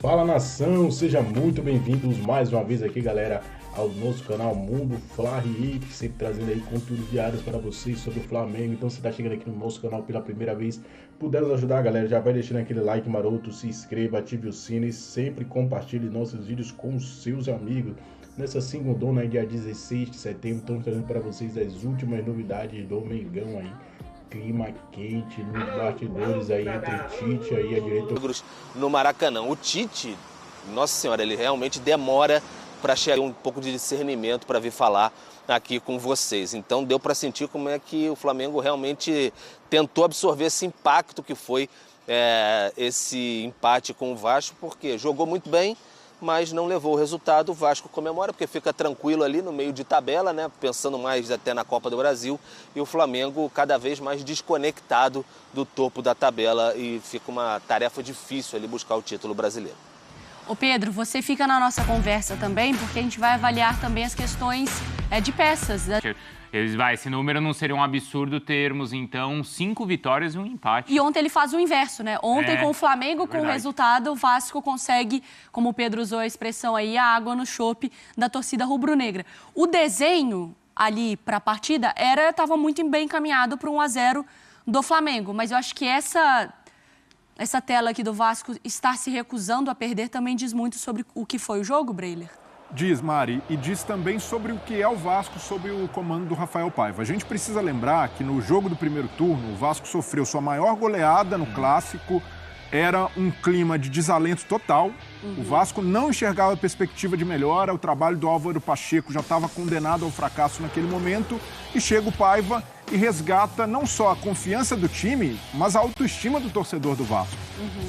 Fala nação, seja muito bem-vindos mais uma vez aqui, galera, ao nosso canal Mundo Fla React, sempre trazendo aí conteúdos diários para vocês sobre o Flamengo. Então, se tá chegando aqui no nosso canal pela primeira vez, puder nos ajudar, galera, já vai deixando aquele like maroto, se inscreva, ative o sino e sempre compartilhe nossos vídeos com os seus amigos. Nessa segundona aí, dia 16 de setembro, estamos trazendo para vocês as últimas novidades do Mengão aí. Clima quente nos bastidores aí entre Tite aí a direita. No Maracanã, o Tite, nossa senhora, ele realmente demora para chegar um pouco de discernimento para vir falar aqui com vocês. Então deu para sentir como é que o Flamengo realmente tentou absorver esse impacto que foi esse empate com o Vasco, porque jogou muito bem, mas não levou o resultado. O Vasco comemora porque fica tranquilo ali no meio de tabela, né? Pensando mais até na Copa do Brasil, e o Flamengo cada vez mais desconectado do topo da tabela e fica uma tarefa difícil ali buscar o título brasileiro. Ô Pedro, você fica na nossa conversa também, porque a gente vai avaliar também as questões de peças. Esse número não seria um absurdo termos, então, 5 vitórias e um empate. E ontem ele faz o inverso, né? Ontem com o Flamengo, com o resultado, o Vasco consegue, como o Pedro usou a expressão aí, a água no chope da torcida rubro-negra. O desenho ali para a partida estava muito bem encaminhado para 1-0 do Flamengo, mas eu acho que essa tela aqui do Vasco estar se recusando a perder também diz muito sobre o que foi o jogo, Breiler? Diz, Mari, e diz também sobre o que é o Vasco sob o comando do Rafael Paiva. A gente precisa lembrar que no jogo do primeiro turno, o Vasco sofreu sua maior goleada no Clássico, era um clima de desalento total, o Vasco não enxergava perspectiva de melhora, o trabalho do Álvaro Pacheco já estava condenado ao fracasso naquele momento, e chega o Paiva e resgata não só a confiança do time, mas a autoestima do torcedor do Vasco.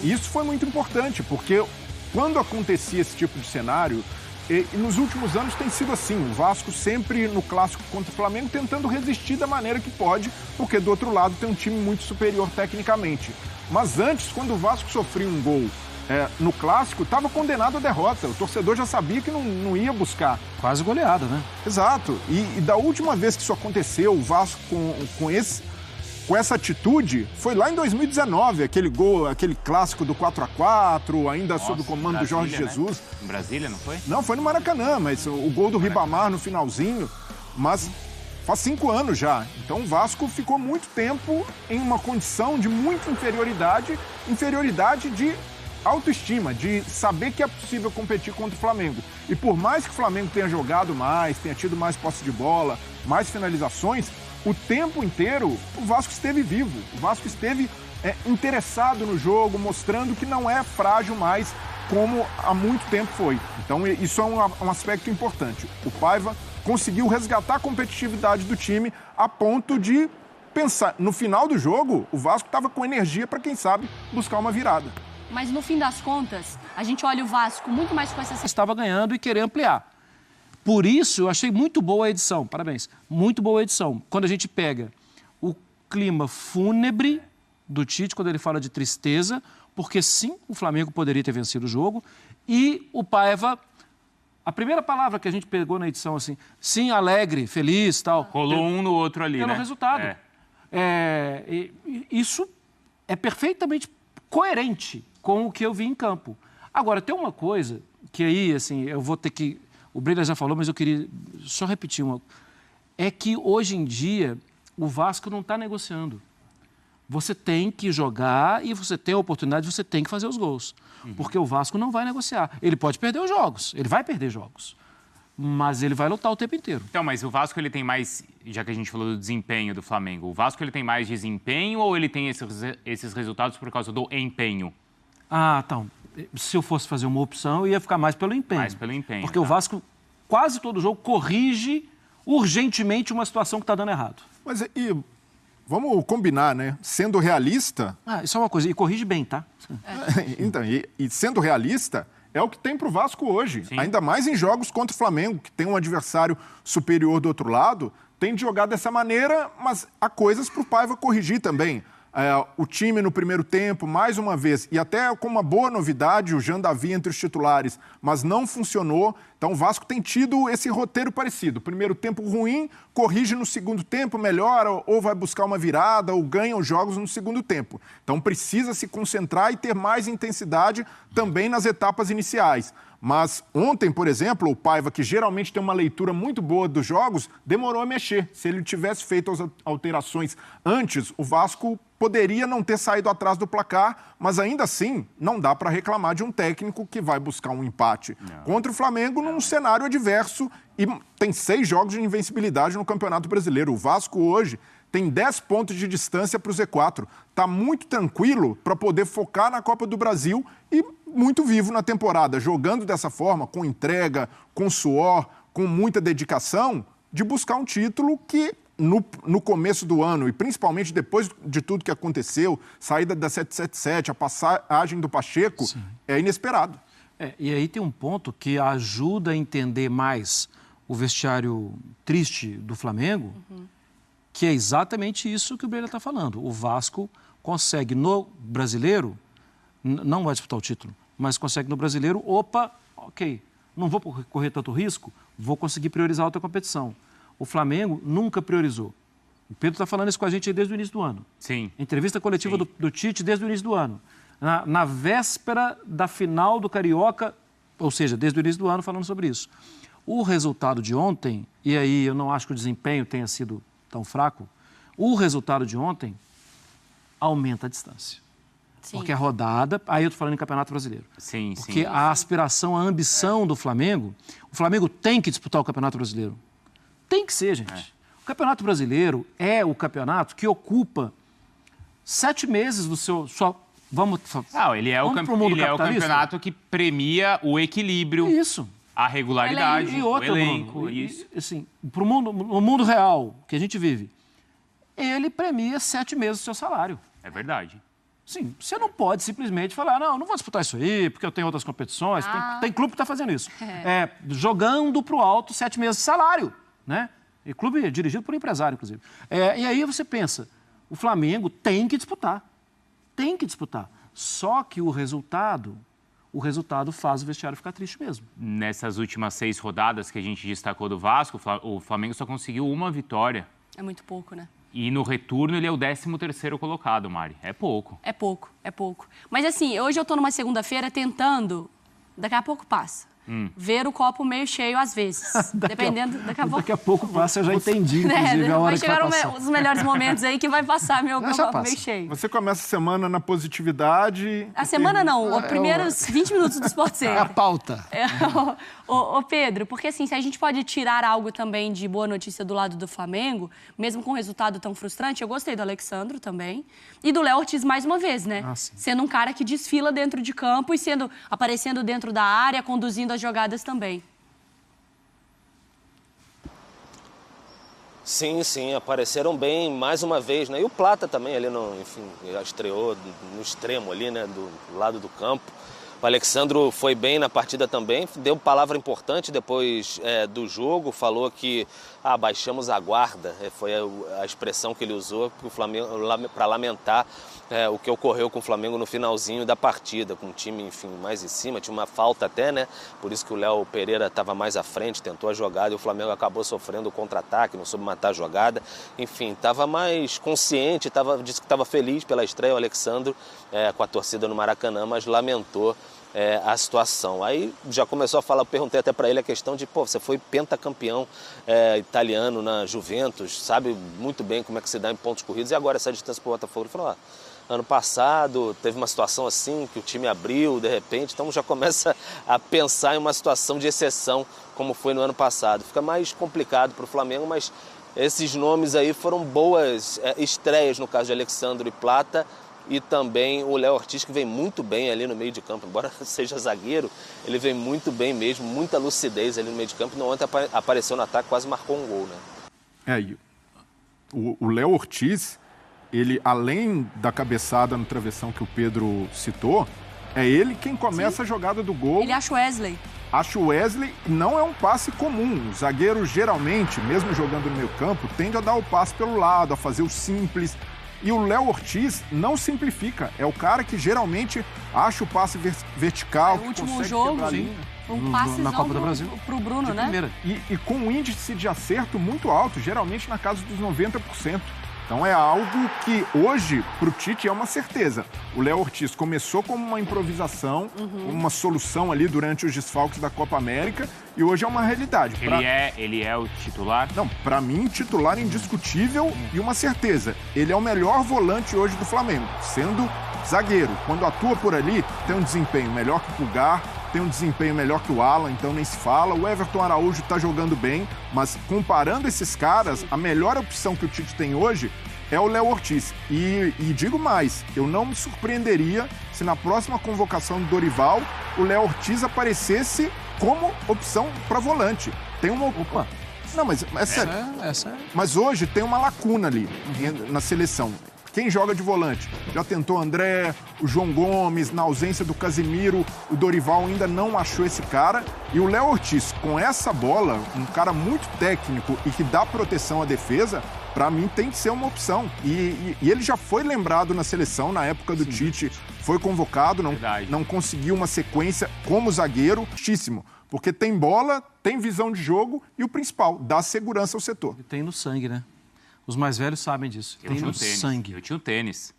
E isso foi muito importante, porque quando acontecia esse tipo de cenário, e nos últimos anos tem sido assim, o Vasco sempre no clássico contra o Flamengo tentando resistir da maneira que pode, porque do outro lado tem um time muito superior tecnicamente. Mas antes, quando o Vasco sofria um gol no clássico, estava condenado à derrota. O torcedor já sabia que não ia buscar. Quase goleada, né? Exato. E da última vez que isso aconteceu, o Vasco com essa atitude, foi lá em 2019, aquele gol, aquele clássico do 4-4, ainda sob o comando do Jorge Jesus. Né? Em Brasília, não foi? Não, foi no Maracanã, mas o gol do Ribamar no finalzinho, mas faz 5 anos já. Então o Vasco ficou muito tempo em uma condição de muita inferioridade de autoestima, de saber que é possível competir contra o Flamengo. E por mais que o Flamengo tenha jogado mais, tenha tido mais posse de bola, mais finalizações, o tempo inteiro o Vasco esteve vivo, o Vasco esteve interessado no jogo, mostrando que não é frágil mais como há muito tempo foi. Então isso é um aspecto importante. O Paiva conseguiu resgatar a competitividade do time a ponto de pensar, no final do jogo, o Vasco estava com energia para, quem sabe, buscar uma virada. Mas no fim das contas, a gente olha o Vasco muito mais com essa... Estava ganhando e querer ampliar. Por isso, eu achei muito boa a edição, parabéns, muito boa a edição. Quando a gente pega o clima fúnebre do Tite, quando ele fala de tristeza, porque sim, o Flamengo poderia ter vencido o jogo, e o Paiva, a primeira palavra que a gente pegou na edição, assim, sim, alegre, feliz, tal. Rolou um no outro ali, pelo né? Resultado. Isso é perfeitamente coerente com o que eu vi em campo. Agora, tem uma coisa que aí, assim, eu vou ter que... O Breiler já falou, mas eu queria só repetir uma. É que hoje em dia o Vasco não está negociando. Você tem que jogar e você tem a oportunidade, você tem que fazer os gols. Porque o Vasco não vai negociar. Ele pode perder os jogos, ele vai perder jogos. Mas ele vai lutar o tempo inteiro. Então, mas o Vasco ele tem mais, já que a gente falou do desempenho do Flamengo, o Vasco ele tem mais desempenho ou ele tem esses resultados por causa do empenho? Ah, então... Se eu fosse fazer uma opção, eu ia ficar mais pelo empenho. Mais pelo empenho. Porque o Vasco, quase todo jogo, corrige urgentemente uma situação que está dando errado. Mas vamos combinar, né? Sendo realista... Isso é uma coisa. E corrige bem, tá? Então, e sendo realista, é o que tem para o Vasco hoje. Sim. Ainda mais em jogos contra o Flamengo, que tem um adversário superior do outro lado, tem de jogar dessa maneira, mas há coisas para o Paiva corrigir também. O time no primeiro tempo, mais uma vez, e até com uma boa novidade, o Jean Davi entre os titulares, mas não funcionou. Então o Vasco tem tido esse roteiro parecido. Primeiro tempo ruim, corrige no segundo tempo, melhora, ou vai buscar uma virada, ou ganha os jogos no segundo tempo. Então precisa se concentrar e ter mais intensidade também nas etapas iniciais. Mas ontem, por exemplo, o Paiva, que geralmente tem uma leitura muito boa dos jogos, demorou a mexer. Se ele tivesse feito as alterações antes, o Vasco poderia não ter saído atrás do placar, mas ainda assim não dá para reclamar de um técnico que vai buscar um empate contra o Flamengo num cenário adverso e tem 6 jogos de invencibilidade no Campeonato Brasileiro. O Vasco hoje tem 10 pontos de distância para o Z4. Está muito tranquilo para poder focar na Copa do Brasil e muito vivo na temporada, jogando dessa forma, com entrega, com suor, com muita dedicação, de buscar um título que no começo do ano, e principalmente depois de tudo que aconteceu, saída da 777, a passagem do Pacheco, é inesperado. E aí tem um ponto que ajuda a entender mais o vestiário triste do Flamengo, que é exatamente isso que o Breila está falando. O Vasco consegue no Brasileiro, não vai disputar o título, mas consegue no Brasileiro, ok, não vou correr tanto risco, vou conseguir priorizar outra competição. O Flamengo nunca priorizou. O Pedro está falando isso com a gente desde o início do ano. Sim. Entrevista coletiva do Tite desde o início do ano. Na véspera da final do Carioca, ou seja, desde o início do ano falando sobre isso. O resultado de ontem, e aí eu não acho que o desempenho tenha sido tão fraco, o resultado de ontem aumenta a distância. Sim. Porque a rodada... Aí eu estou falando em Campeonato Brasileiro. Porque a aspiração, a ambição do Flamengo... O Flamengo tem que disputar o Campeonato Brasileiro. Tem que ser, gente. O Campeonato Brasileiro é o campeonato que ocupa 7 meses do seu... Ele é o campeonato que premia o equilíbrio, a regularidade, o elenco. Assim, no mundo real que a gente vive, ele premia 7 meses do seu salário. É verdade. Sim, você não pode simplesmente falar, não vou disputar isso aí, porque eu tenho outras competições. Tem clube que está fazendo isso. Jogando para o alto 7 meses de salário, né? E clube dirigido por empresário, inclusive. E aí você pensa, o Flamengo tem que disputar. Tem que disputar. Só que o resultado faz o vestiário ficar triste mesmo. Nessas últimas 6 rodadas que a gente destacou do Vasco, o Flamengo só conseguiu 1 vitória. É muito pouco, né? E no retorno ele é o 13º colocado, Mari. É pouco. É pouco. Mas assim, hoje eu tô numa segunda-feira tentando, daqui a pouco passa, ver o copo meio cheio às vezes. Dependendo, daqui a pouo passa, eu já entendi, inclusive, a hora que vai passar. Vai chegar os melhores momentos aí que vai passar meu copo meio cheio. Você começa a semana na positividade... A semana não, os primeiros 20 minutos do Sport Center. É a pauta. Ô Pedro, porque assim, se a gente pode tirar algo também de boa notícia do lado do Flamengo, mesmo com um resultado tão frustrante, eu gostei do Alexandro também, e do Léo Ortiz mais uma vez, né? Sendo um cara que desfila dentro de campo e aparecendo dentro da área, conduzindo as jogadas também. Sim, apareceram bem mais uma vez, né? E o Plata também ali, já estreou no extremo ali, né? Do lado do campo. O Alexandro foi bem na partida também, deu palavra importante depois do jogo, falou que baixamos a guarda, foi a expressão que ele usou para lamentar o que ocorreu com o Flamengo no finalzinho da partida, com o time, mais em cima, tinha uma falta até, né? Por isso que o Léo Pereira estava mais à frente, tentou a jogada e o Flamengo acabou sofrendo o contra-ataque, não soube matar a jogada. Enfim, estava mais consciente, disse que estava feliz pela estreia, o Alexandro, com a torcida no Maracanã, mas lamentou a situação. Aí já começou a falar, eu perguntei até para ele a questão de, você foi pentacampeão italiano na Juventus, sabe muito bem como é que se dá em pontos corridos, e agora essa distância para o Botafogo? Ele falou, ano passado teve uma situação assim, que o time abriu de repente, então já começa a pensar em uma situação de exceção, como foi no ano passado. Fica mais complicado para o Flamengo, mas esses nomes aí foram boas estreias no caso de Alexandro e Plata, e também o Léo Ortiz, que vem muito bem ali no meio de campo, embora seja zagueiro, ele vem muito bem mesmo, muita lucidez ali no meio de campo, e ontem apareceu no ataque, quase marcou um gol, né? O Léo Ortiz, ele, além da cabeçada no travessão que o Pedro citou, é ele quem começa a jogada do gol. Ele acha o Wesley. Acho o Wesley, não é um passe comum. O zagueiro, geralmente, mesmo jogando no meio campo, tende a dar o passe pelo lado, a fazer o simples. E o Léo Ortiz não simplifica. É o cara que geralmente acha o passe vertical. O último jogo, um passe na Copa do Brasil pro Bruno, né? E com um índice de acerto muito alto, geralmente na casa dos 90%. Então é algo que hoje, para o Tite, é uma certeza. O Léo Ortiz começou como uma improvisação, uma solução ali durante os desfalques da Copa América, e hoje é uma realidade. Ele é o titular? Não, para mim, titular indiscutível e uma certeza. Ele é o melhor volante hoje do Flamengo, sendo zagueiro. Quando atua por ali, tem um desempenho melhor que o Pulgar, tem um desempenho melhor que o Alan, então nem se fala. O Everton Araújo está jogando bem, mas comparando esses caras, a melhor opção que o Tite tem hoje é o Léo Ortiz. E digo mais, eu não me surpreenderia se na próxima convocação do Dorival o Léo Ortiz aparecesse como opção para volante. Tem uma... Opa! Não, mas é sério. Mas hoje tem uma lacuna ali na seleção. Quem joga de volante? Já tentou André, o João Gomes, na ausência do Casimiro, o Dorival ainda não achou esse cara. E o Léo Ortiz, com essa bola, um cara muito técnico e que dá proteção à defesa, para mim tem que ser uma opção. E ele já foi lembrado na seleção, na época do Tite, foi convocado, não conseguiu uma sequência como zagueiro, justíssimo. Porque tem bola, tem visão de jogo e o principal, dá segurança ao setor. E tem no sangue, né? Os mais velhos sabem disso. Tem no sangue. Eu tinha um tênis.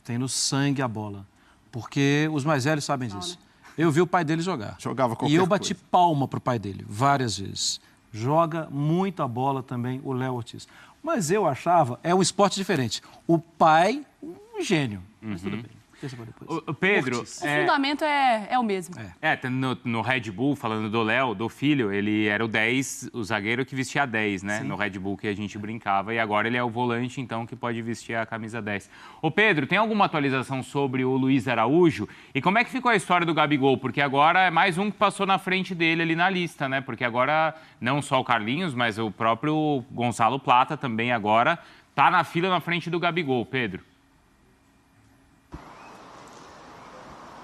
Tem no sangue a bola. Porque os mais velhos sabem disso. Eu vi o pai dele jogar. Jogava qualquer E eu bati palma pro pai dele, várias vezes. Joga muito a bola também o Léo Ortiz. Mas eu achava, é um esporte diferente. O pai, um gênio. Mas tudo bem. O Pedro... O fundamento é o mesmo. No Red Bull, falando do Léo, do filho, ele era o 10, o zagueiro que vestia a 10, né? Sim. No Red Bull que a gente brincava. E agora ele é o volante, então, que pode vestir a camisa 10. Ô Pedro, tem alguma atualização sobre o Luiz Araújo? E como é que ficou a história do Gabigol? Porque agora é mais um que passou na frente dele ali na lista, né? Porque agora, não só o Carlinhos, mas o próprio Gonçalo Plata também agora tá na fila na frente do Gabigol, Pedro.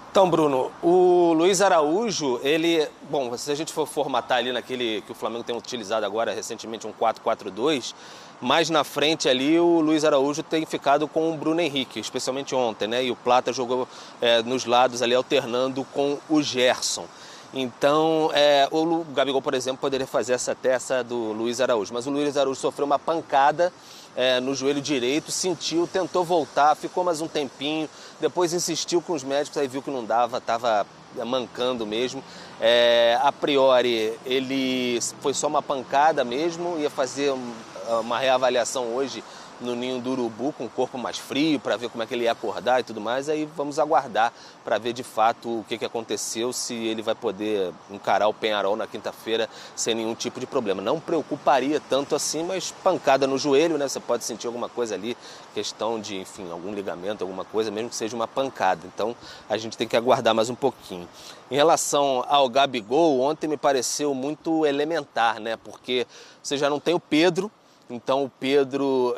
Então, Bruno, o Luiz Araújo, bom, se a gente for formatar ali naquele que o Flamengo tem utilizado agora recentemente, um 4-4-2, mais na frente ali o Luiz Araújo tem ficado com o Bruno Henrique, especialmente ontem, né? E o Plata jogou nos lados ali, alternando com o Gerson. Então, o Gabigol, por exemplo, poderia fazer essa peça do Luiz Araújo, mas o Luiz Araújo sofreu uma pancada no joelho direito, sentiu, tentou voltar, ficou mais um tempinho, depois insistiu com os médicos, aí viu que não dava, estava mancando mesmo. A priori, ele foi só uma pancada mesmo, ia fazer uma reavaliação hoje no Ninho do Urubu, com o corpo mais frio, para ver como é que ele ia acordar e tudo mais. Aí vamos aguardar para ver de fato o que aconteceu, se ele vai poder encarar o Peñarol na quinta-feira sem nenhum tipo de problema. Não preocuparia tanto assim, mas pancada no joelho, né? Você pode sentir alguma coisa ali, questão de, enfim, algum ligamento, alguma coisa, mesmo que seja uma pancada. Então a gente tem que aguardar mais um pouquinho. Em relação ao Gabigol, ontem me pareceu muito elementar, né? Porque você já não tem o Pedro. Então o Pedro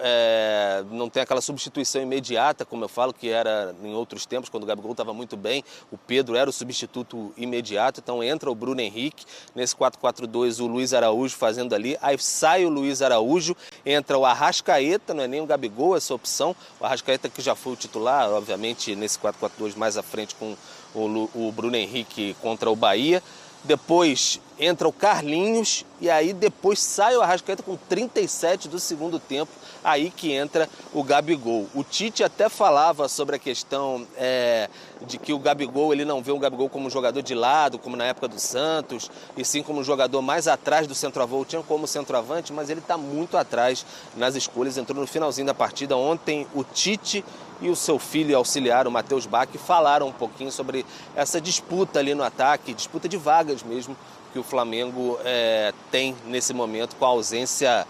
não tem aquela substituição imediata, como eu falo, que era em outros tempos, quando o Gabigol estava muito bem, o Pedro era o substituto imediato, então entra o Bruno Henrique, nesse 4-4-2 o Luiz Araújo fazendo ali, aí sai o Luiz Araújo, entra o Arrascaeta, não é nem o Gabigol essa opção, o Arrascaeta que já foi o titular, obviamente nesse 4-4-2 mais à frente com o Bruno Henrique contra o Bahia. Depois entra o Carlinhos e aí depois sai o Arrascaeta com 37 do segundo tempo, aí que entra o Gabigol. O Tite até falava sobre a questão de que o Gabigol, ele não vê o Gabigol como um jogador de lado, como na época do Santos, e sim como um jogador mais atrás do centroavante, como centroavante, mas ele está muito atrás nas escolhas, entrou no finalzinho da partida. Ontem o Tite e o seu filho auxiliar, o Matheus Bach, falaram um pouquinho sobre essa disputa ali no ataque, disputa de vagas mesmo, que o Flamengo tem nesse momento com a ausência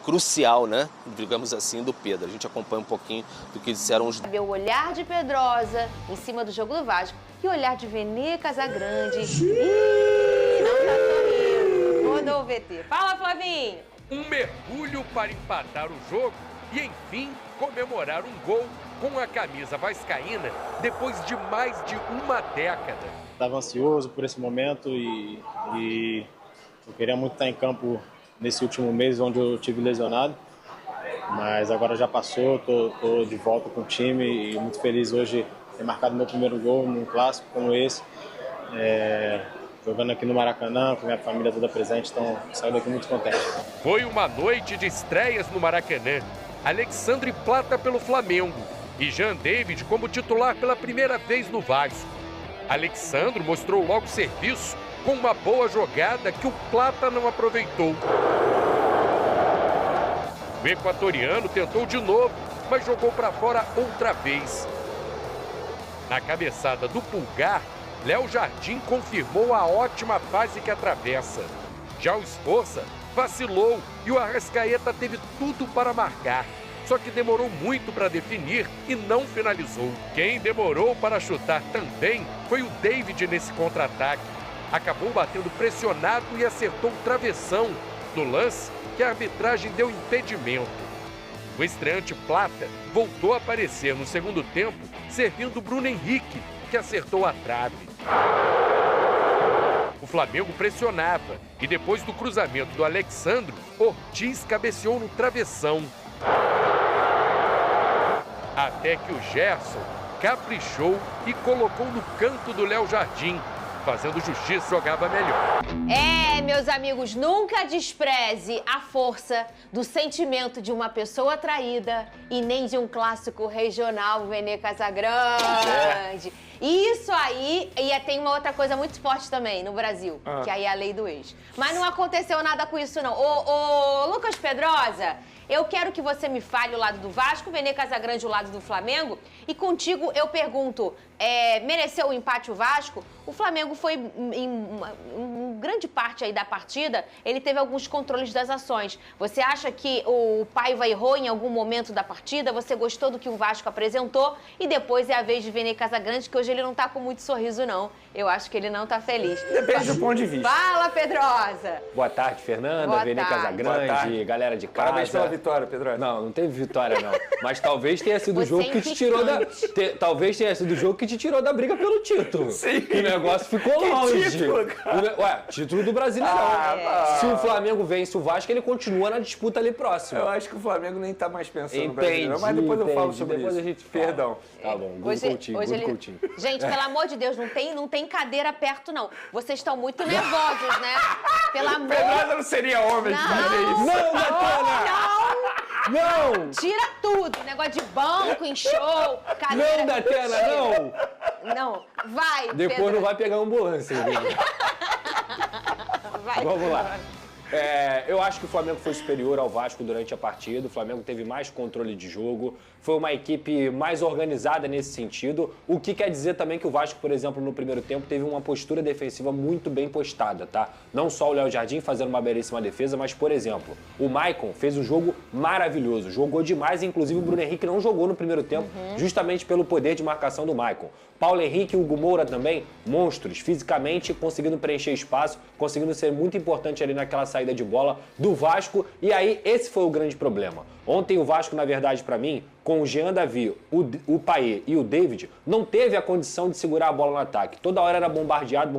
crucial, né, digamos assim, do Pedro. A gente acompanha um pouquinho do que disseram os... O olhar de Pedrosa em cima do jogo do Vasco e o olhar de Vene Casagrande. Ih, não tá sorrindo. Mandou o VT. Fala, Flavinho. Um mergulho para empatar o jogo e, enfim, comemorar um gol com a camisa vascaína depois de mais de uma década. Estava ansioso por esse momento e eu queria muito estar em campo nesse último mês onde eu tive lesionado, mas agora já passou, tô de volta com o time e muito feliz hoje de ter marcado meu primeiro gol num clássico como esse. Jogando aqui no Maracanã, com minha família toda presente, então saio daqui muito contente. Foi uma noite de estreias no Maracanã. Alexandre Plata pelo Flamengo e Jean David como titular pela primeira vez no Vasco. Alexandre mostrou logo serviço com uma boa jogada que o Plata não aproveitou. O equatoriano tentou de novo, mas jogou para fora outra vez. Na cabeçada do Pulgar, Léo Jardim confirmou a ótima fase que atravessa. Já o Esforça vacilou e o Arrascaeta teve tudo para marcar. Só que demorou muito para definir e não finalizou. Quem demorou para chutar também foi o David nesse contra-ataque. Acabou batendo pressionado e acertou o travessão. No lance, que a arbitragem deu impedimento. O estreante Plata voltou a aparecer no segundo tempo, servindo Bruno Henrique, que acertou a trave. O Flamengo pressionava e depois do cruzamento do Alexandre, Ortiz cabeceou no travessão. Até que o Gerson caprichou e colocou no canto do Léo Jardim. Fazendo justiça, jogava melhor. Meus amigos, nunca despreze a força do sentimento de uma pessoa traída e nem de um clássico regional, Vene Casagrande. Isso aí, e tem uma outra coisa muito forte também no Brasil, que aí é a lei do ex. Mas não aconteceu nada com isso, não. Ô, Lucas Pedrosa, eu quero que você me fale o lado do Vasco, Vene Casagrande o lado do Flamengo. E contigo eu pergunto, mereceu o empate o Vasco? O Flamengo foi, em grande parte aí da partida, ele teve alguns controles das ações. Você acha que o Paiva errou em algum momento da partida? Você gostou do que o Vasco apresentou? E depois é a vez de Vene Casagrande, que hoje ele não tá com muito sorriso, não. Eu acho que ele não tá feliz. Depende do ponto de vista. Fala, Pedrosa! Boa tarde, Fernanda, Boa Vene tarde. Casagrande, galera de casa. Parabéns pela vitória, Pedrosa. Não teve vitória, não. Mas talvez tenha sido o jogo que te tirou da... Talvez tenha sido o jogo que te tirou da briga pelo título. Sim. Que o negócio ficou longe. Título, cara? Ué, título do Brasileirão. Se o Flamengo vence o Vasco, ele continua na disputa ali próximo. Eu acho que o Flamengo nem tá mais pensando no Brasileirão, mas depois eu falo sobre depois isso. A gente fala. Perdão. Tá bom, Coutinho. Gente, pelo amor de Deus, não tem cadeira perto, não. Vocês estão muito nervosos, né? Pelo amor... Pedrosa não seria homem de fazer isso. Não, Datena! Não! Tira tudo, negócio de banco, em show, cadeira... Não, Datena, não! Não, vai, Depois Pedro. não vai pegar ambulância, viu? Vai. Vamos lá. Eu acho que o Flamengo foi superior ao Vasco durante a partida. O Flamengo teve mais controle de jogo. Foi uma equipe mais organizada nesse sentido. O que quer dizer também que o Vasco, por exemplo, no primeiro tempo, teve uma postura defensiva muito bem postada, tá? Não só o Léo Jardim fazendo uma belíssima defesa, mas, por exemplo, o Maicon fez um jogo maravilhoso. Jogou demais, inclusive o Bruno Henrique não jogou no primeiro tempo, justamente pelo poder de marcação do Maicon. Paulo Henrique e Hugo Moura também, monstros, fisicamente, conseguindo preencher espaço, conseguindo ser muito importante ali naquela saída de bola do Vasco. E aí, esse foi o grande problema. Ontem o Vasco, na verdade, para mim, com o Jean Davi, o Payet e o David, não teve a condição de segurar a bola no ataque. Toda hora era bombardeado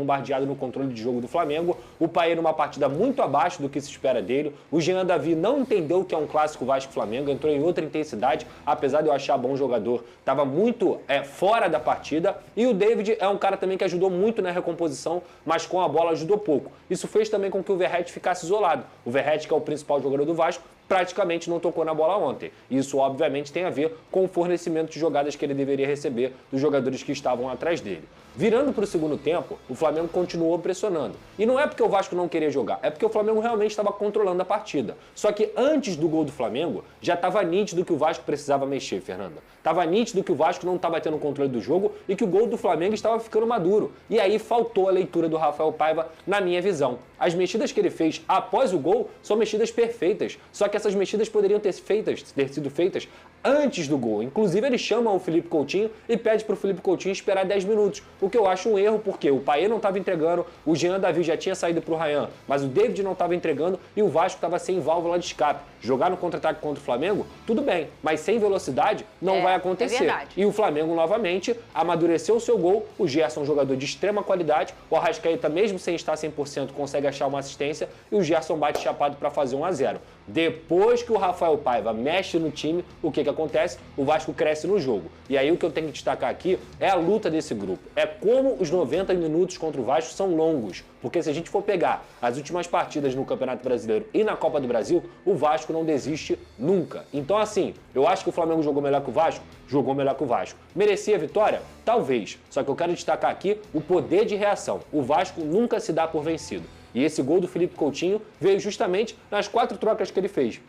no controle de jogo do Flamengo. O Payet numa partida muito abaixo do que se espera dele. O Jean Davi não entendeu o que é um clássico Vasco-Flamengo, entrou em outra intensidade, apesar de eu achar bom jogador. Estava muito fora da partida. E o David é um cara também que ajudou muito na recomposição, mas com a bola ajudou pouco. Isso fez também com que o Verratti ficasse isolado. O Verratti, que é o principal jogador do Vasco, praticamente não tocou na bola ontem. Isso, obviamente, tem a ver com o fornecimento de jogadas que ele deveria receber dos jogadores que estavam atrás dele. Virando para o segundo tempo, o Flamengo continuou pressionando. E não é porque o Vasco não queria jogar, é porque o Flamengo realmente estava controlando a partida. Só que antes do gol do Flamengo, já estava nítido que o Vasco precisava mexer, Fernanda. Estava nítido que o Vasco não estava tendo controle do jogo e que o gol do Flamengo estava ficando maduro. E aí faltou a leitura do Rafael Paiva, na minha visão. As mexidas que ele fez após o gol são mexidas perfeitas. Só que essas mexidas poderiam ter sido feitas antes do gol. Inclusive, ele chama o Felipe Coutinho e pede para o Felipe Coutinho esperar 10 minutos. O que eu acho um erro, porque o Payet não estava entregando, o Jean Davi já tinha saído para o Ryan, mas o David não estava entregando e o Vasco estava sem válvula de escape. Jogar no contra-ataque contra o Flamengo, tudo bem, mas sem velocidade não vai acontecer. E o Flamengo, novamente, amadureceu o seu gol. O Gerson é um jogador de extrema qualidade. O Arrascaeta, mesmo sem estar 100%, consegue achar uma assistência e o Gerson bate chapado para fazer 1-0. Depois que o Rafael Paiva mexe no time, o que acontece? O Vasco cresce no jogo. E aí o que eu tenho que destacar aqui é a luta desse grupo. É como os 90 minutos contra o Vasco são longos. Porque se a gente for pegar as últimas partidas no Campeonato Brasileiro e na Copa do Brasil, o Vasco não desiste nunca. Então, assim, eu acho que o Flamengo jogou melhor que o Vasco? Jogou melhor que o Vasco. Merecia a vitória? Talvez. Só que eu quero destacar aqui o poder de reação. O Vasco nunca se dá por vencido. E esse gol do Felipe Coutinho veio justamente nas 4 trocas que ele fez.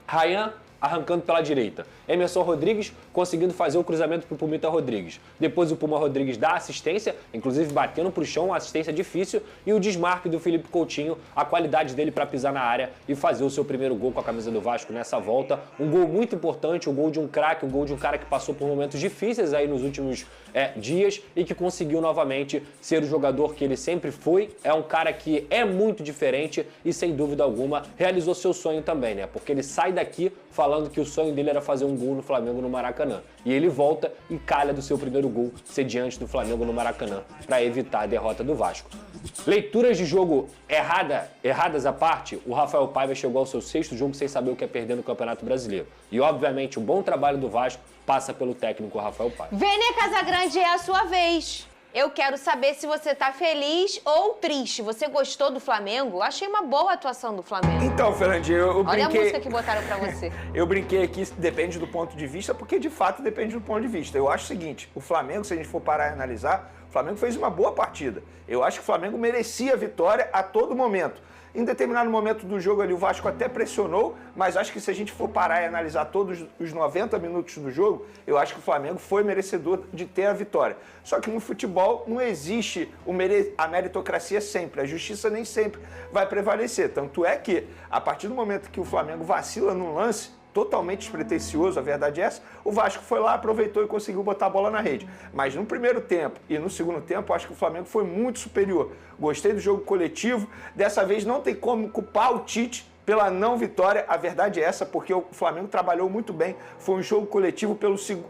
Ryan arrancando pela direita. Emerson Rodrigues conseguindo fazer o cruzamento para o Pumita Rodrigues. Depois o Puma Rodrigues dá assistência, inclusive batendo para o chão, uma assistência difícil. E o desmarque do Felipe Coutinho, a qualidade dele para pisar na área e fazer o seu primeiro gol com a camisa do Vasco nessa volta. Um gol muito importante, um gol de um craque, um gol de um cara que passou por momentos difíceis aí nos últimos dias e que conseguiu novamente ser o jogador que ele sempre foi. É um cara que é muito diferente e, sem dúvida alguma, realizou seu sonho também, né? Porque ele sai daqui falando que o sonho dele era fazer um gol no Flamengo no Maracanã. E ele volta e calha do seu primeiro gol ser diante do Flamengo no Maracanã para evitar a derrota do Vasco. Leituras de jogo erradas à parte, o Rafael Paiva chegou ao seu 6º jogo sem saber o que é perder no Campeonato Brasileiro. E, obviamente, o bom trabalho do Vasco passa pelo técnico Rafael Paiva. Vene Casagrande, é a sua vez. Eu quero saber se você tá feliz ou triste. Você gostou do Flamengo? Achei uma boa atuação do Flamengo. Então, Fernandinho, eu brinquei... Olha a música que botaram pra você. Eu brinquei aqui, depende do ponto de vista, porque de fato depende do ponto de vista. Eu acho o seguinte, o Flamengo, se a gente for parar e analisar, o Flamengo fez uma boa partida. Eu acho que o Flamengo merecia a vitória a todo momento. Em determinado momento do jogo ali, o Vasco até pressionou, mas acho que se a gente for parar e analisar todos os 90 minutos do jogo, eu acho que o Flamengo foi merecedor de ter a vitória. Só que no futebol não existe a meritocracia sempre, a justiça nem sempre vai prevalecer. Tanto é que, a partir do momento que o Flamengo vacila num lance totalmente despretensioso, a verdade é essa, o Vasco foi lá, aproveitou e conseguiu botar a bola na rede. Mas no primeiro tempo e no segundo tempo, acho que o Flamengo foi muito superior. Gostei do jogo coletivo, dessa vez não tem como culpar o Tite pela não vitória, a verdade é essa, porque o Flamengo trabalhou muito bem, foi um jogo coletivo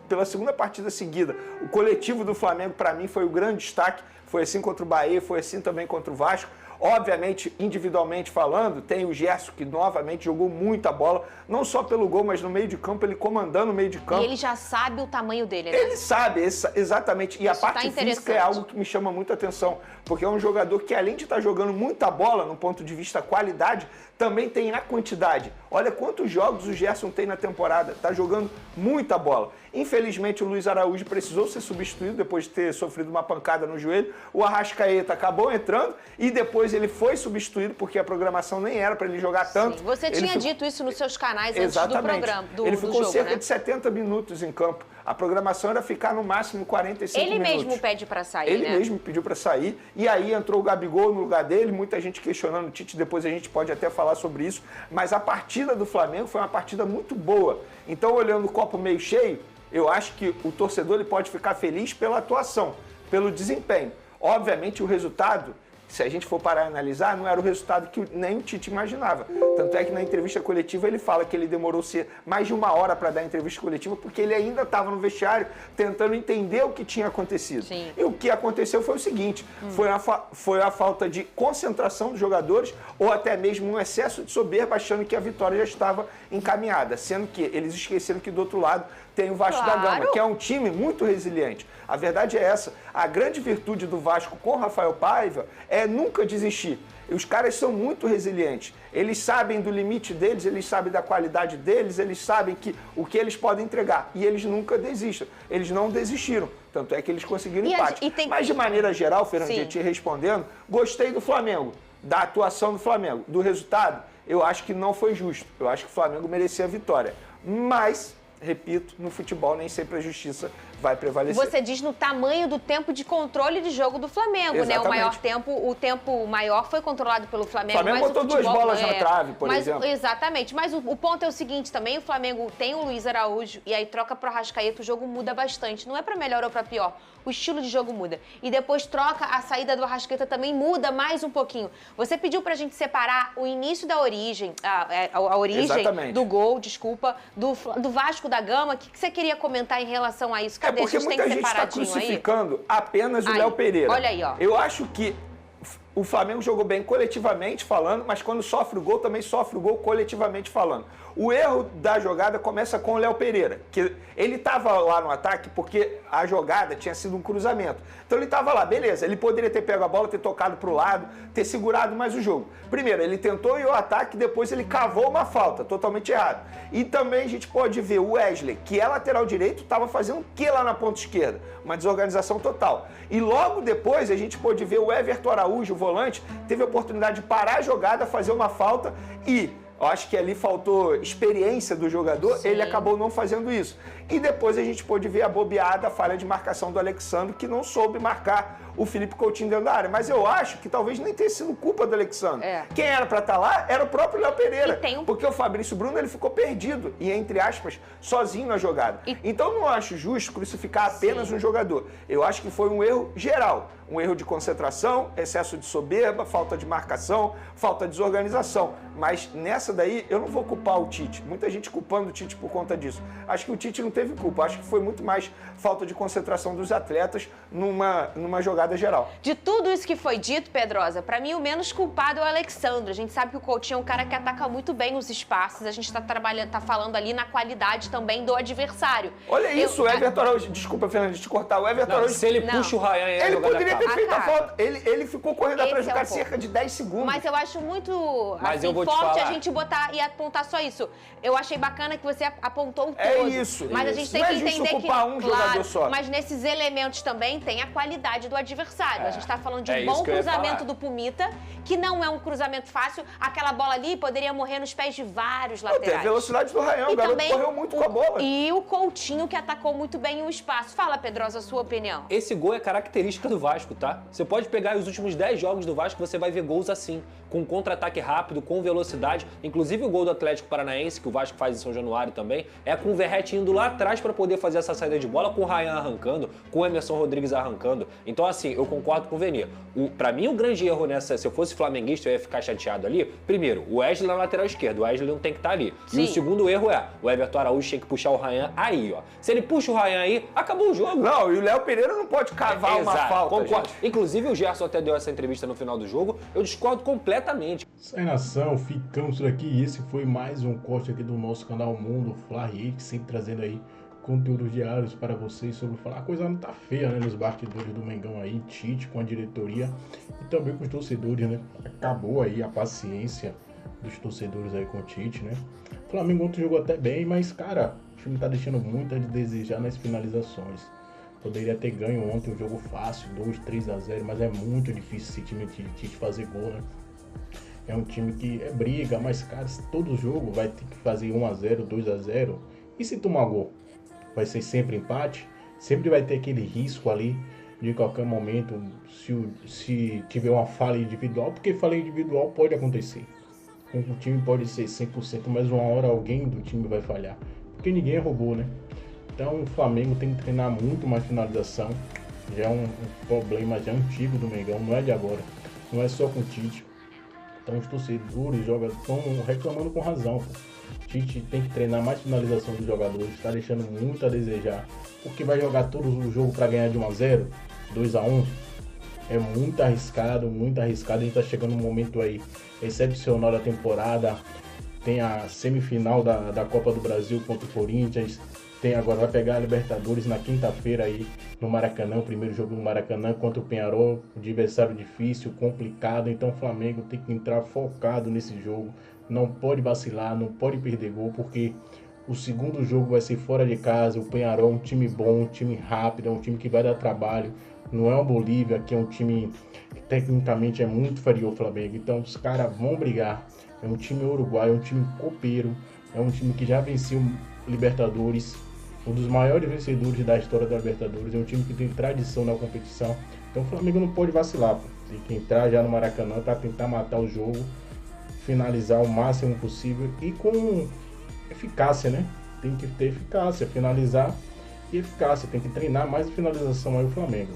pela segunda partida seguida. O coletivo do Flamengo, para mim, foi o grande destaque, foi assim contra o Bahia, foi assim também contra o Vasco. Obviamente, individualmente falando, tem o Gerson, que novamente jogou muita bola, não só pelo gol, mas no meio de campo, ele comandando o meio de campo. E ele já sabe o tamanho dele, né? Ele sabe, exatamente. E a parte física é algo que me chama muita atenção, porque é um jogador que, além de estar jogando muita bola, no ponto de vista qualidade, também tem na quantidade. Olha quantos jogos o Gerson tem na temporada, está jogando muita bola. Infelizmente, o Luiz Araújo precisou ser substituído depois de ter sofrido uma pancada no joelho. O Arrascaeta acabou entrando e depois ele foi substituído porque a programação nem era para ele jogar tanto. Sim, você tinha dito isso nos seus canais antes do programa, ele ficou jogo, cerca né? de 70 minutos em campo. A programação era ficar no máximo 45 minutos. Ele mesmo pede para sair, Ele né? mesmo pediu para sair. E aí entrou o Gabigol no lugar dele, muita gente questionando o Tite, depois a gente pode até falar sobre isso. Mas a partida do Flamengo foi uma partida muito boa. Então, olhando o copo meio cheio, eu acho que o torcedor ele pode ficar feliz pela atuação, pelo desempenho. Obviamente, o resultado, se a gente for parar e analisar, não era o resultado que nem o Tite imaginava. Tanto é que na entrevista coletiva ele fala que ele demorou mais de 1 hora para dar a entrevista coletiva, porque ele ainda estava no vestiário tentando entender o que tinha acontecido. Sim. E o que aconteceu foi o seguinte, foi a falta de concentração dos jogadores ou até mesmo um excesso de soberba, achando que a vitória já estava encaminhada, sendo que eles esqueceram que do outro lado tem o Vasco da Gama, que é um time muito resiliente. A verdade é essa. A grande virtude do Vasco com o Rafael Paiva é nunca desistir. Os caras são muito resilientes. Eles sabem do limite deles, eles sabem da qualidade deles, eles sabem o que eles podem entregar. E eles nunca desistem. Eles não desistiram. Tanto é que eles conseguiram empate. Mas de maneira geral, Fernandinho, te respondendo, gostei do Flamengo, da atuação do Flamengo. Do resultado, eu acho que não foi justo. Eu acho que o Flamengo merecia a vitória. Mas, repito, no futebol nem sempre a justiça vai prevalecer. Você diz no tamanho do tempo de controle de jogo do Flamengo, Exatamente. né? O tempo maior foi controlado pelo Flamengo. O Flamengo botou 2 bolas na trave, por exemplo. Exatamente. Mas o ponto é o seguinte também, o Flamengo tem o Luiz Araújo e aí troca pro Arrascaeta, o jogo muda bastante. Não é para melhor ou para pior. O estilo de jogo muda. E depois troca, a saída do Arrascaeta também muda mais um pouquinho. Você pediu pra gente separar o início da origem, a origem Exatamente. do gol, desculpa, do Vasco da Gama. O que você queria comentar em relação a isso? Porque muita gente está crucificando apenas o Léo Pereira. Olha aí, ó. Eu acho que o Flamengo jogou bem coletivamente falando, mas quando sofre o gol, também sofre o gol coletivamente falando. O erro da jogada começa com o Léo Pereira, que ele estava lá no ataque porque a jogada tinha sido um cruzamento. Então ele estava lá, beleza, ele poderia ter pego a bola, ter tocado para o lado, ter segurado mais o jogo. Primeiro, ele tentou ir ao ataque, depois ele cavou uma falta, totalmente errado. E também a gente pode ver o Wesley, que é lateral direito, estava fazendo o que lá na ponta esquerda? Uma desorganização total. E logo depois a gente pode ver o Everton Araújo, o volante, teve a oportunidade de parar a jogada, fazer uma falta e... eu acho que ali faltou experiência do jogador, ele acabou não fazendo isso. E depois a gente pôde ver a bobeada, a falha de marcação do Alexandre, que não soube marcar o Felipe Coutinho dentro da área. Mas eu acho que talvez nem tenha sido culpa do Alexandre. Quem era para estar lá era o próprio Léo Pereira. Porque o Fabrício Bruno ele ficou perdido e, entre aspas, sozinho na jogada. Então não acho justo crucificar apenas um jogador. Eu acho que foi um erro geral. Um erro de concentração, excesso de soberba, falta de marcação, falta de desorganização. Mas nessa daí eu não vou culpar o Tite. Muita gente culpando o Tite por conta disso. Acho que o Tite não teve culpa. Acho que foi muito mais falta de concentração dos atletas numa jogada geral. De tudo isso que foi dito, Pedrosa, pra mim o menos culpado é o Alexandre. A gente sabe que o Coutinho é um cara que ataca muito bem os espaços. A gente tá falando ali na qualidade também do adversário. Olha isso, o Everton Araújo. Desculpa, Fernando, de te cortar. O Everton Araújo. Se ele puxa o Ryan, ele poderia ter feito a falta. Ele ficou correndo atrás do cara cerca de 10 segundos. Mas eu acho muito forte a gente botar e apontar só isso. Eu achei bacana que você apontou o todo. É isso. Mas a gente tem que entender que, um jogador só. Mas nesses elementos também tem a qualidade do adversário. A gente tá falando de um bom cruzamento do Pumita, que não é um cruzamento fácil. Aquela bola ali poderia morrer nos pés de vários laterais. Tem a velocidade do Ryan, o garoto correu muito com a bola. E o Coutinho, que atacou muito bem o espaço. Fala, Pedrosa, a sua opinião. Esse gol é característica do Vasco, tá? Você pode pegar os últimos 10 jogos do Vasco, você vai ver gols assim, com contra-ataque rápido, com velocidade. Inclusive o gol do Atlético Paranaense, que o Vasco faz em São Januário também, é com o Verratti indo lá atrás para poder fazer essa saída de bola, com o Ryan arrancando, com o Emerson Rodrigues arrancando. Então, assim, eu concordo com o Vene. Pra mim, o grande erro nessa, se eu fosse flamenguista, eu ia ficar chateado ali. Primeiro, o Wesley na lateral esquerda, o Wesley não tem que estar ali. Sim. E o segundo erro é, o Everton Araújo tinha que puxar o Ryan aí, ó. Se ele puxa o Ryan aí, acabou o jogo. Não, e o Léo Pereira não pode cavar uma falta. Concordo. Inclusive, o Gerson até deu essa entrevista no final do jogo, eu discordo completamente. Sai nação, ficamos por aqui e esse foi mais um corte aqui do nosso canal Mundo Fla-Ri, sempre trazendo aí conteúdos diários para vocês sobre falar. A coisa não tá feia, né, nos bastidores do Mengão aí, Tite com a diretoria e também com os torcedores, né? Acabou aí a paciência dos torcedores aí com o Tite, né? O Flamengo ontem jogou até bem, mas, cara, o time tá deixando muito a desejar nas finalizações. Poderia ter ganho ontem um jogo fácil, 2-3-0, mas é muito difícil esse time de Tite fazer gol, né? É um time que é briga, mas, cara, todo jogo vai ter que fazer 1-0, 2-0. E se tomar gol? Vai ser sempre empate? Sempre vai ter aquele risco ali de qualquer momento, se tiver uma falha individual, porque falha individual pode acontecer. O time pode ser 100%, mas uma hora alguém do time vai falhar. Porque ninguém é robô, né? Então o Flamengo tem que treinar muito mais finalização. Já é um problema já antigo do Mengão, não é de agora. Não é só com o Tite. Então os torcedores estão reclamando com razão. Pô. Tite tem que treinar mais finalização dos jogadores, está deixando muito a desejar. Porque vai jogar todo o jogo para ganhar de 1-0, 2-1. É muito arriscado, muito arriscado. A gente está chegando num momento aí excepcional da temporada. Tem a semifinal da Copa do Brasil contra o Corinthians. Tem agora, vai pegar a Libertadores na quinta-feira aí no Maracanã, o primeiro jogo no Maracanã contra o Peñarol, adversário difícil, complicado. Então o Flamengo tem que entrar focado nesse jogo. Não pode vacilar, não pode perder gol, porque o segundo jogo vai ser fora de casa. O Peñarol é um time bom, um time rápido, é um time que vai dar trabalho. Não é o Bolívia, que é um time que tecnicamente é muito inferior ao Flamengo. Então os caras vão brigar. É um time uruguaio, é um time copeiro, é um time que já venceu Libertadores, um dos maiores vencedores da história da Libertadores. É um time que tem tradição na competição. Então o Flamengo não pode vacilar, pô. Tem que entrar já no Maracanã para tentar matar o jogo, finalizar o máximo possível e com eficácia, né? Tem que ter eficácia, finalizar e eficácia. Tem que treinar mais a finalização aí o Flamengo.